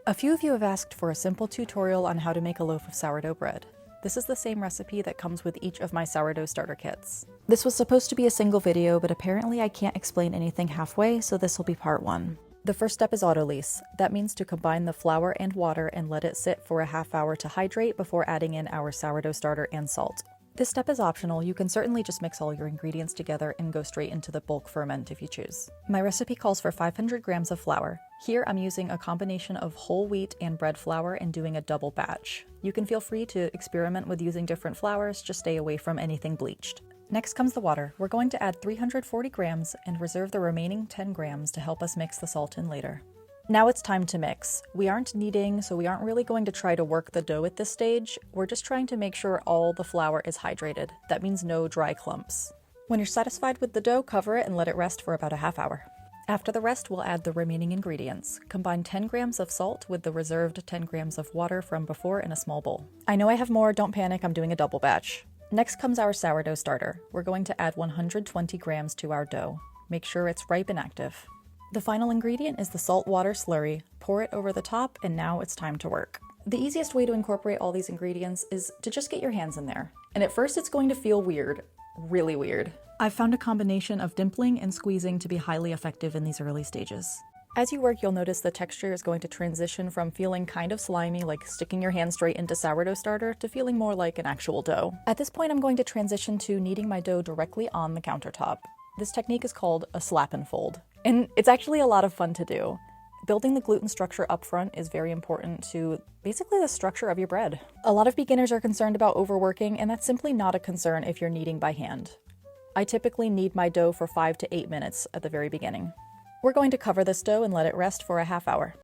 A few of you have asked for a simple tutorial on how to make a loaf of sourdough bread. This is the same recipe that comes with each of my sourdough starter kits. This was supposed to be a single video, but apparently I can't explain anything halfway, so this will be part one. The first step is autolyse. That means to combine the flour and water and let it sit for a half hour to hydrate before adding in our sourdough starter and salt. This step is optional. You can certainly just mix all your ingredients together and go straight into the bulk ferment if you choose. My recipe calls for 500 grams of flour. Here I'm using a combination of whole wheat and bread flour and doing a double batch. You can feel free to experiment with using different flours, just stay away from anything bleached. Next comes the water. We're going to add 340 grams and reserve the remaining 10 grams to help us mix the salt in later. Now it's time to mix. We aren't kneading, so we aren't really going to try to work the dough at this stage. We're just trying to make sure all the flour is hydrated. That means no dry clumps. When you're satisfied with the dough, cover it and let it rest for about a half hour. After the rest, we'll add the remaining ingredients. Combine 10 grams of salt with the reserved 10 grams of water from before in a small bowl. I know I have more, don't panic, I'm doing a double batch. Next comes our sourdough starter. We're going to add 120 grams to our dough. Make sure it's ripe and active. The final ingredient is the salt water slurry. Pour it over the top, and now it's time to work. The easiest way to incorporate all these ingredients is to just get your hands in there. And at first it's going to feel weird, really weird. I've found a combination of dimpling and squeezing to be highly effective in these early stages. As you work, you'll notice the texture is going to transition from feeling kind of slimy, like sticking your hand straight into sourdough starter, to feeling more like an actual dough. At this point, I'm going to transition to kneading my dough directly on the countertop. This technique is called a slap and fold, and it's actually a lot of fun to do. Building the gluten structure up front is very important to basically the structure of your bread. A lot of beginners are concerned about overworking, and that's simply not a concern if you're kneading by hand. I typically knead my dough for 5 to 8 minutes at the very beginning. We're going to cover this dough and let it rest for a half hour.